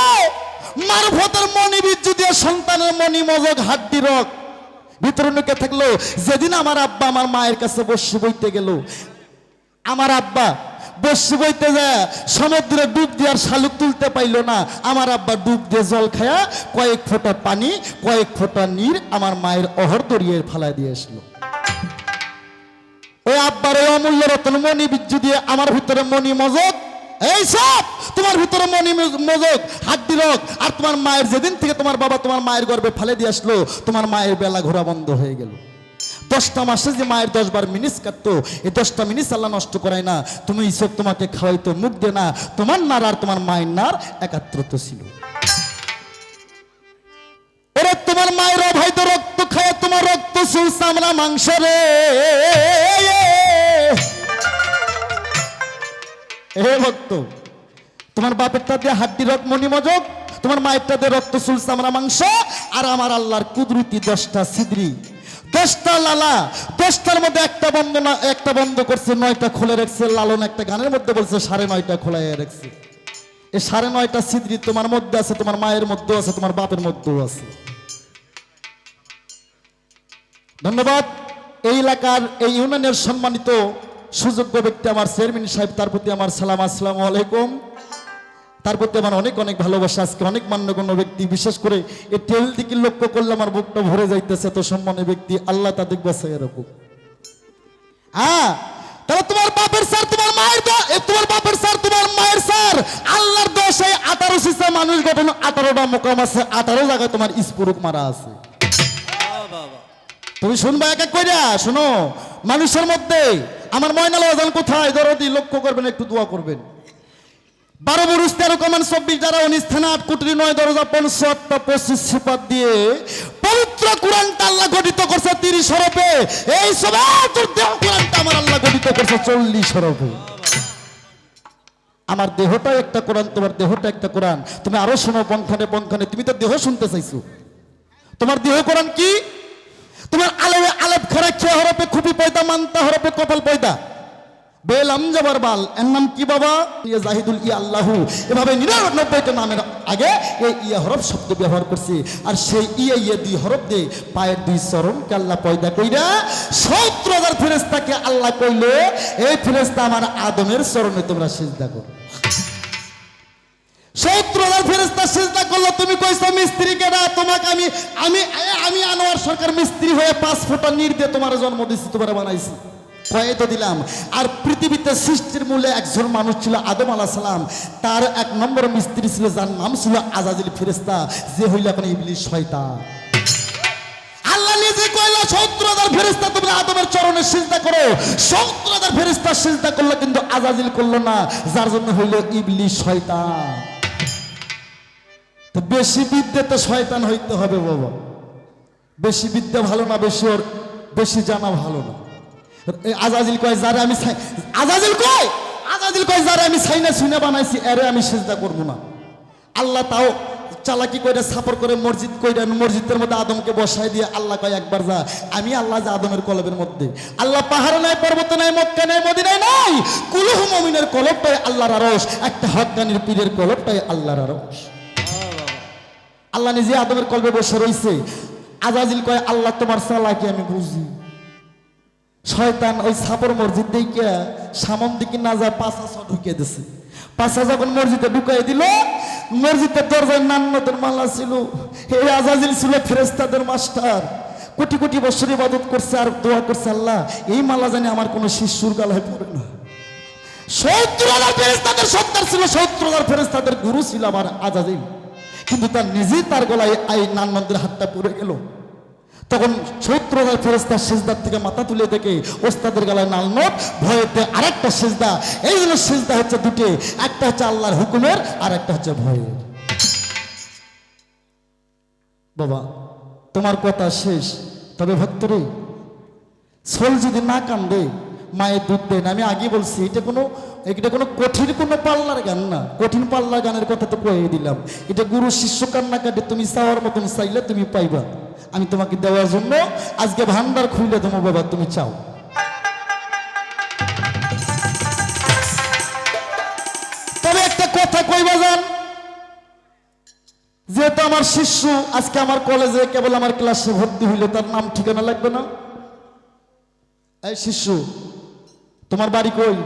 Speaker 2: মারুফতের মনিবীজ যদি সন্তানের মনি মজক হাড্ডি রক ভিতরে নুকে থাকলো যেদিন আমার আব্বা আমার মায়ের কাছে বসে বইতে গেল আমার আব্বা বসে বইতে যায় সমুদ্রে ডুব দিয়ে আর শালুক তুলতে পাইল না আমার আব্বা ডুব দিয়ে জল খায়া কয়েক ফোঁটা পানি কয়েক ফোঁটা নীর আমার মায়ের অহর দরিয়ে ফালাই দিয়ে আসলো ওই আব্বার ওই অমূল্য রতন মণি বিদ্যু দিয়ে আমার ভিতরে মণি মজক এই সব তোমার ভিতরে মণি মজক হাড্ডি রোগ আর তোমার মায়ের যেদিন থেকে তোমার বাবা তোমার মায়ের গর্ভে ফেলে দিয়ে আসলো তোমার মায়ের বেলা ঘোরা বন্ধ হয়ে গেল 10টা মাসে যে মায়ের 10 বার মিনিস কাটতো এই 10টা মিনিস আল্লাহ নষ্ট করায় না তুমি এইসব তোমাকে খাওয়াইতো মুখ দে না তোমার নার আর তোমার মায়ের নার একাত্রত ছিল ওরে তোমার মায়ের অবৈধ রক্ত খায় তোমার রক্ত চুল চামড়া মাংস রে হে ভক্ত তোমার বাপেরটা দিয়ে হাড্ডি রক মণি মজক তোমার মায়েরটা দিয়ে রক্ত চুল চামড়া মাংস আর আমার আল্লাহর কুদরতি 10টা ছিদ্রি 10টা লালা 10টার মধ্যে একটা বন্ধ করছে 9টা খুলে রাখছে লালন একটা গানের মধ্যে বলছে 9.5টা খোলাই রাখছে এই 9.5টা ছিদ্রি তোমার মধ্যে আছে তোমার মায়ের মধ্যেও আছে তোমার বাপের মধ্যেও আছে ধন্যবাদ এই এলাকার এই ইউনিয়নের সম্মানিত সুযোগ্য ব্যক্তি আমার চেয়ারম্যান সাহেব তার প্রতি আমার সালাম আসসালামু আলাইকুম তার প্রতি আমার অনেক অনেক ভালোবাসা আজকে অনেক মান্যগণ্য ব্যক্তি বিশেষ করে এই টেল দিকে লক্ষ্য করলে আমার বুকটা ভরে যাইতেছে এত সম্মানের ব্যক্তি আল্লাহ তাদের বাঁচাই রাখুক তাহলে তোমার বাপের স্যার তোমার মায়ের তোমার বাপের স্যার তোমার মায়ের স্যার আল্লাহর দোষে 18 সিসা মানুষ গঠন 18টা মোকাম আছে 18 জায়গায় তোমার স্পুরুক মারা আছে তুমি শুনবা এক এক কইরা শোনো মানুষের মধ্যে আমার ময়নাল আজান কোথায় দরদি লক্ষ্য করবেন, একটু দোয়া করবেন। 12 বুরুজ 13 কামান 24 দ্বারা 19 থানা 8 কোটি 9 দরজা 75 25 সিফাত দিয়ে পবিত্র কোরআনটা আল্লাহ গঠিত করছে 30 হরফে। এই সবাই তোর দেহ কোরআনটা আমার আল্লাহ গঠিত করছে 40 হরফে। আমার দেহটা একটা কোরআন, তোমার দেহটা একটা কোরআন। তুমি আরো শোনো বংখানে বংখানে, তুমি তো দেহ শুনতে চাইছো। তোমার দেহ কোরআন কি? তোমার আলেবে আলেপ খরা খেয়ে হরফে খুবই পয়দা মানতা হরফে কপাল পয়দা বেল আমজাবার বাল এর নাম কি বাবা? ইয়া জাহিদুল ইয়া আল্লাহু। এভাবে 99টা নামের আগে এই ইয়া হরফ শব্দ ব্যবহার করছি। আর সেই ইয়া ইয়া 2 হরফ দিয়ে পায়ের 2 চরণকে আল্লাহ পয়দা কইরা 70,000 ফেরেশতাকে আল্লাহ কইলে এই ফেরেশতা আমার আদমের চরণে তোমরা সিজদা করো। 70,000 ফেরেশতা সিজদা করলো। তুমি কইছো মিস্ত্রি কেডা? তোমাকে আমি আমি আমি আনোয়ার সরকার মিস্ত্রি হয়ে 5 ফুটা নির দিয়ে তোমার জন্ম দিছি, তোমার বানাইছি, কয়ে তো দিলাম। আর পৃথিবীতে সৃষ্টির মূলে একজন মানুষ ছিল আদম আলাইহিস সালাম। তার 1 নম্বর মিস্ত্রি ছিল যার নাম ছিল আজাজিল ফেরেশতা, যে হইল এখন ইবলিস শয়তান। আল্লাহ নিজে কইলো 70,000 ফেরেশতা তোমরা আদমের চরণে সিজদা করো। 70,000 ফেরেশতা সিজদা করলো, কিন্তু আজাজিল করলো না, যার জন্য হইল ইবলিস শয়তান। তো বেশি বিদ্যে তো শয়তান হইতে হবে বাবা। বেশি বিদ্যা ভালো না, বেশি জানা ভালো না। আজাজিল কয় যারে আমি আজাজিল কয় যারে আমি ছাইনা শুনে বানাইছি এরে আমি সিজদা করব না। আল্লাহ তাও চালাকি কইরা সাপর করে মসজিদ কইরা মসজিদের মধ্যে আদমকে বসাই দিয়ে আল্লাহ কয় একবার যা। আমি আল্লাহ যে আদমের কলবের মধ্যে, আল্লাহ পাহাড়ে নাই, পর্বতে নাই, মক্কা নাই, মদিনায় নাই, কুলুহু মুমিনের কলবটাই আল্লাহর আরশ, একটা হক্কানির পীরের কলবটাই আল্লাহর আরশ। আল্লাহ নিজে আদমের কলবে বসে রইছে। আজাজিল কয় আল্লাহ তোমার চালাকি আমি বুঝি। শয়তান ওই সাপর মসজিদ দেখে সামন দিকে না যায় পাঁচা ঢুকিয়ে দিছে। পাঁচা যখন মসজিদে ঢুকাই দিল, মসজিদের দরজায় নান্নতের মালা ছিল। এই আজাজিল ছিল ফেরেশতাদের মাস্টার, কোটি কোটি বছর ইবাদত করছে আর দোয়া করছে আল্লাহ এই মালা জানি আমার কোনো শিশুর গালায় পড়ে না। 70,000 ফেরেশতাদের সত্তার ছিল, 70,000 ফেরেশতাদের গুরু ছিল আমার আজাজিল, কিন্তু তার নিজেই তার গলায় এই নান্নতের হাতটা পড়ে গেল। তখন 70,000 ফেরেশতা সিজদার থেকে মাথা তুলে দেখে ওস্তাদের গলায় নালনট, ভয়েতে আরেকটা সিজদা। এই জন্য সিজদা হচ্ছে দুটো, একটা হচ্ছে আল্লাহর হুকুমের আর একটা হচ্ছে ভয়ের। বাবা তোমার কথা শেষ, তবে ভক্তরে সোল যদি না কান্দে মায়ের দুধ দেন। আমি আগে বলছি এটা কোনো কঠিন কোনো পাল্লার গান না। কঠিন পাল্লার গানের কথা তো কয়ে দিলাম। এটা গুরু শিষ্য কান্না কাটে, তুমি চাওয়ার মতন চাইলে তুমি পাইবা। আমি তোমাকে দেওয়ার জন্য আজকে ভান্ডার খুলে দেবো বাবা, তুমি চাও। তবে একটা কথা কইবা যান, যেহেতু আমার শিষ্য আজকে আমার কলেজে কেবল আমার ক্লাসে ভর্তি হইলে তার নাম ঠিকানা লাগবে না? এই শিষ্য তোমার বাড়ি কই?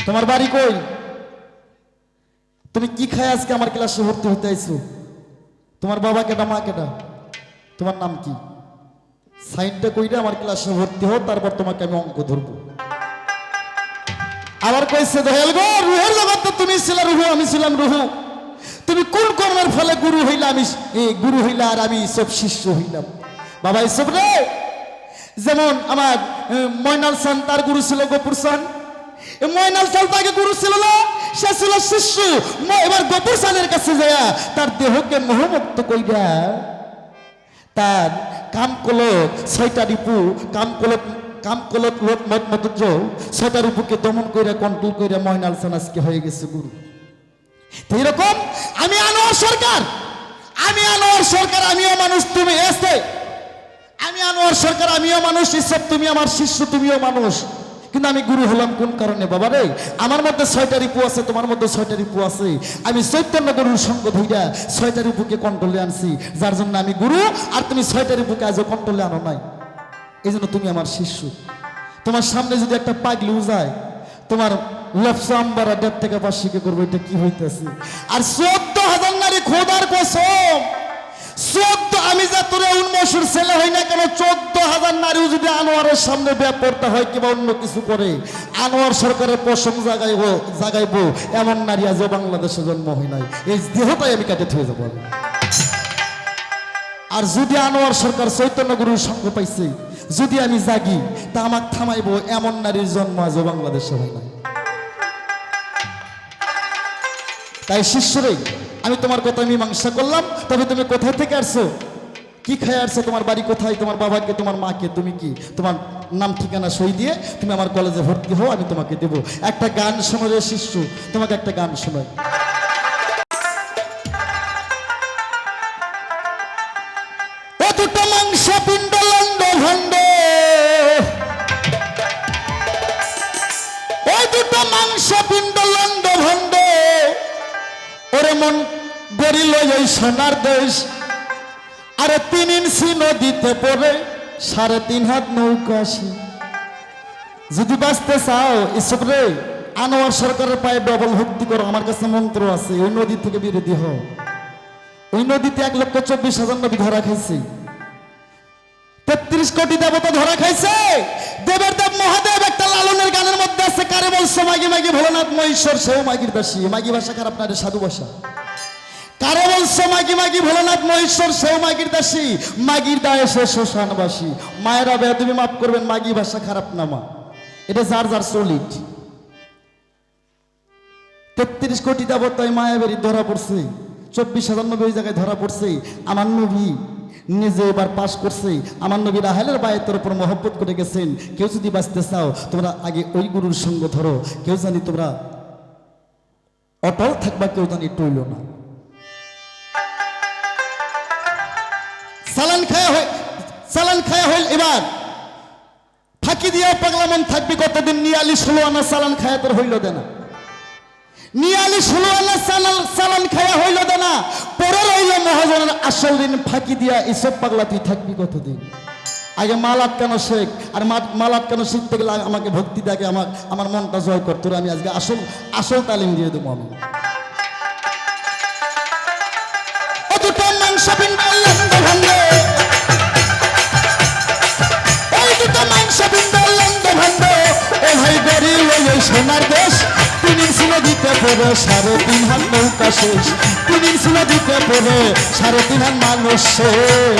Speaker 2: তোমার বাড়ি কই? তুমি কি খায় আজকে আমার ক্লাসে ভর্তি হইতে আইছো? তোমার বাবা কেটা মা কেটা? তোমার নাম কি? সাইনটা কইরা আমার ক্লাসে ভর্তি হও, তারপর তোমাকে আমি অঙ্ক ধরবো। আবার কইছে দয়াল গো রুহের জগতে তুমি ছিলে রুহু, আমি ছিলাম রুহু। তুমি কোন কর্মের ফলে গুরু হইলা? আমি গুরু হইলা আর আমি সব শিষ্য হইলাম। বাবা এসব রে, যেমন আমার ময়নাল সান, তার গুরু ছিল গোপুর সান। ময়নাল সান তাকে গুরু ছিল না, সে ছিল শিষ্য। এবার গোপুর সানের কাছে যায় তার দেহকে মোহমুক্ত কইরা তার কামকলক 6টা রিপু, কামকলক লোক মত মতজ 6টা রিপুকে দমন কইরা কন্ট্রোল কইরা ময়নাল সান আজকে হয়ে গেছে গুরু। তো এরকম আমি আনোয়ার সরকার, আমিও মানুষ, তুমি এসে আমি আনোয়ার সরকার, আমিও মানুষ, ঈশ্বর তুমি আমার শিষ্য, তুমিও মানুষ। কিন্তু আমি গুরু হলাম কোন কারণে বাবা রে? আমার মধ্যে 6টা রিপু আছে, তোমার মধ্যে 6টা রিপু আছে। আমি চৈতন্য গুরুর সঙ্গ ধইরা 6টা রিপুকে কন্ট্রোলে আনছি, যার জন্য আমি গুরু। আর তুমি 6টা রিপুকে আজও কন্ট্রোলে আনো নাই, এই জন্য তুমি আমার শিষ্য। তোমার সামনে যদি একটা পাগলু যায়, তোমার লফসাম্বারা 1.5 থেকে 5 করবো, এটা কি হইতেছে? আর 14,000 নারী খোদার কসম, 14 আমি যা তোরে উন্মসুর ছেলে হই না কেন, 14,000 নারীও যদি আনোয়ারের সামনে বেপরতা হয় কিংবা অন্য কিছু করে, আনোয়ার সরকারের পশম জাগাইবো এমন নারী আজও বাংলাদেশে জন্ম হয় নাই। এই দেহটাই আমি কাটে থুয়ে যাবো। আর যদি আনোয়ার সরকার চৈতন্য গুরুর সঙ্গ পাইছে, যদি আমি জাগি তা আমাকে থামাইবো এমন নারীর জন্ম আজও বাংলাদেশে হয় না। তাই শিষ্যরে, আমি তোমার কথা মীমাংসা করলাম, তবে তুমি কোথায় থেকে আসছো, কি খেয়ে আসছো, তোমার বাড়ি কোথায়, তোমার বাবাকে, তোমার মাকে, তুমি কি তোমার নাম ঠিকানা সই দিয়ে তুমি আমার কলেজে ভর্তি হও, আমি তোমাকে দেবো। একটা গান শোনো রে শিষ্য, তোমাকে একটা গান শোনাই। ও দুটো মাংস পিণ্ড লন্ড ভণ্ড, ওই দুটো মাংস পিণ্ড লন্ড ভণ্ড, ওরে মন গড়িল এই সোনার দেশ, আরে 3 ইঞ্চি নদীতে পড়ে 3.5 হাত নৌকা আসে। যদি বাঁচতে চাও এসব রে, আনোয়ার সরকারের পায়ে ডবল ভক্তি করো, আমার কাছে মন্ত্র আছে, ওই নদী থেকে বিরোধী হও। ওই নদীতে 1,24,000 নবী ধরা খাইছে, 33 কোটি দেবতা ধরা খাইছে। দেবের দেব মহাদেব একটা লালনের গানের মধ্যে আছে, কারে বলছো মাগি মাগি ভোলানাথ মহেশ্বর, সেও মাগির দাসী। মাগি ভাষা খারাপ না রে, সাধু ভাষা। কারে বলছো মাগি মাগি ভোলানাথ মহেশ্বর, সেও মাগির দাসী। মাগির দায়ে সে শ্মশানবাসী। মায়েরা বে তুমি মাফ করবেন, মাগি ভাষা খারাপ না মা, এটা যার যার সলিড। 33 কোটি দেবতায় মায়াবেরি ধরা পড়ছে, 24,000 নবী ওই জায়গায় ধরা পড়ছে। আমার নবী নিজে এবার পাশ করছে, আমার নবী রাহেলের বায়েতের উপর মহব্বত করে গেছেন। কেউ যদি বাঁচতে চাও তোমরা আগে ওই গুরুর সঙ্গ ধরো, কেউ জানি তোমরা অটল থাকবা, কেউ জানি টইল না। চালান খায়া হইল এবার ফাঁকি দিয়া পাগলামন থাকবি কতদিন। 46 আনা চালান খায়া তোর হইল দেনা, 46 আনা চালান খায়া হইল দেনা, পরে রইল মহাজনের আসল ঋণ। ফাঁকি দিয়া এসব পাগলা তুই থাকবি কতদিন। আগে মাল আটকানো শেখ, আর মাল আটকানো শিখতে গেলে আমাকে ভক্তি দেখে, আমার মনটা জয় কর, তোর আমি আজকে আসল তালিম দিয়ে দেবো আমি। ও দুটো মাংস পিণ্ড লন্ড ভণ্ড, সোনার দেশ, 3 ইঞ্চি নদীতে পড়ে 3.5 হাত নৌকা শেষ। 3 ইঞ্চি নদীতে পড়ে 3.5 হাত মানুষ শেষ।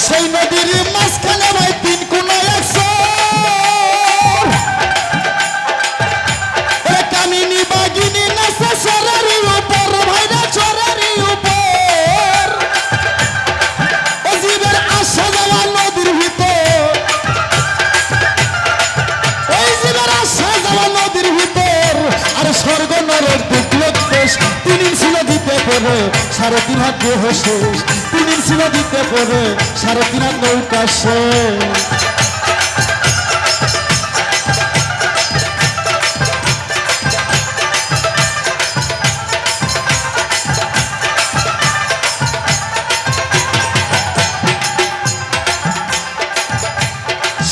Speaker 2: সেই নদীর মাঝখানে ভাই 3 কোণায় 100 কামিনী বাগিনী নাচে চরের উপর, ভাইরা চরের উপর। ও জীবের আসা যাওয়া নদীর ভিতর, ওই জীবের আসা যাওয়া নদীর ভিতর। আর স্বর্গ নরক দুর্লভ দেশ, 3 ইঞ্চি নদীতে পড়ে 3.5 হাত দেহ শেষ। 3 ইঞ্চি নদীতে পড়ে 3.5 হাত নৌকা শেষ।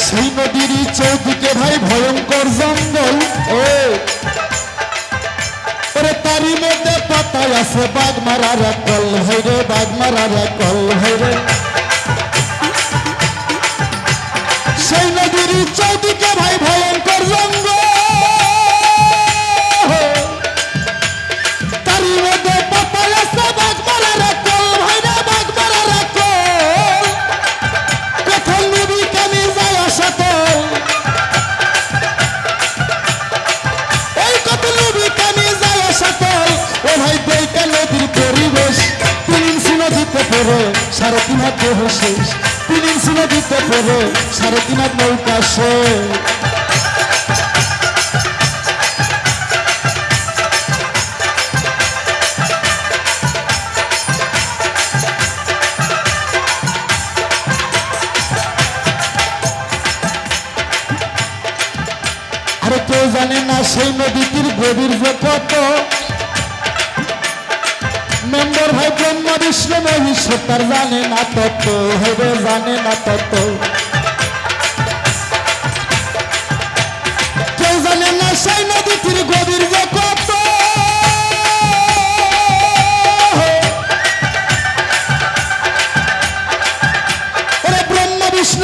Speaker 2: সেই নদীর চৌদিকে ভাই ভয়ঙ্কর জঙ্গল, ওরে তারই মধ্যে পাতায় আছে বাঘ মারার কল, হইরে বাঘ মারার কল হইরে। সেই নদীর চৌদিকে ভাই ভয়ঙ্কর জঙ্গল, তারই মধ্যে পাতায় আছে বাঘ মারার কল, হইরে বাঘ মারার কল। কখন নদী কামি যায় আসাতল, এই কত নদী কামি যায় আসাতল। ও ভাই বইটা নদীর পরিবেশ, 3 ইঞ্চি নদীতে পড়ে 3.5 হাত দেহ শেষ। 3 ইঞ্চি নদীতে পড়ে 3.5 হাত নৌকা শেষ। আরে কেউ জানে না সেই নদীটির গভীর যে কত। মেম্বার ভাই ব্রহ্ম বিষ্ণু মহেশ্বর তার জানে না তত্ত্ব, হবে জানে না তত্ত্ব। কেউ জানে না সেই নদীটির গভীর যে কত। ওরে ব্রহ্ম বিষ্ণু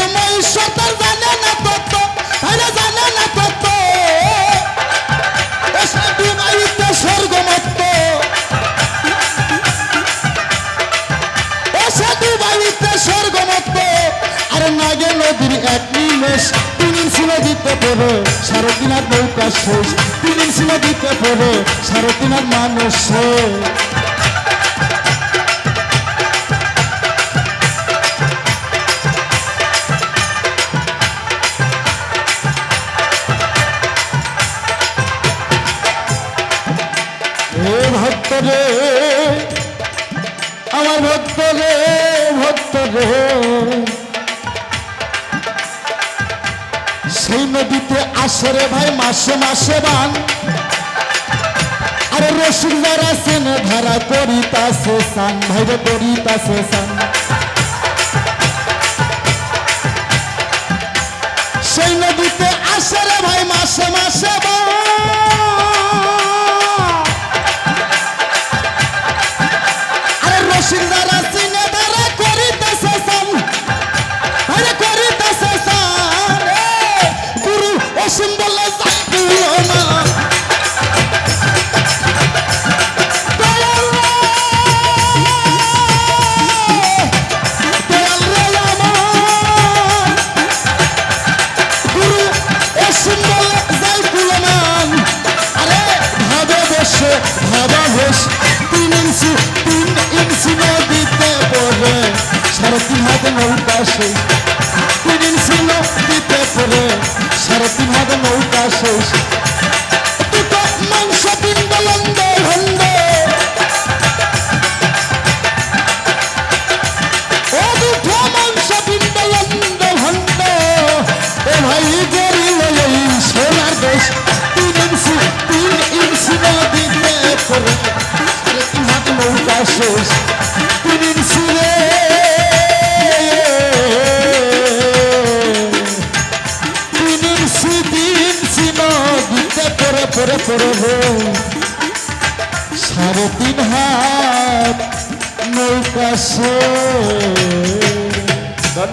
Speaker 2: শেষ 3 ইঞ্চি নদীতে পড়ে 3.5 হাত নৌকা শেষ 3 ইঞ্চি নদীতে পড়ে 3.5 হাত মানুষ শেষ। হে ভক্ত রে আমার ভক্ত রে ভক্ত রে সেই নদীতে আসে রে ভাই মাসে মাসে বান আরে রসুন যারা সেনে ধারা করিতাছে সান ভাই রে করিতাছে সান সেই নদীতে আসে রে ভাই মাসে মাসে বান সিন্দারা সিনে ধারা করিতেছে সান আরে করিতেছে সান গুরু অসীম বলে যাইলো না গুরু অসীম বলে যাইলো না আরে ভাবে বসে ভাবা বস 3 ইঞ্চি নদীতে পড়ে 3.5 হাত নৌকা শেষ 3 ইঞ্চি নদীতে পড়ে 3.5 হাত নৌকা শেষ দুটো মাংস পিণ্ড লন্ড ভণ্ড ও দুটো মাংস পিণ্ড লন্ড ভণ্ড এ ভাই গরিল এই সোনার দেশ 3 ইঞ্চি নদীতে পড়ে 3.5 হাত নৌকা শেষ 3 ইঞ্চি রে 3 ইঞ্চি নদীতে পড়ে পড়ে পড়ে 3.5 হাত নৌকা শেষ।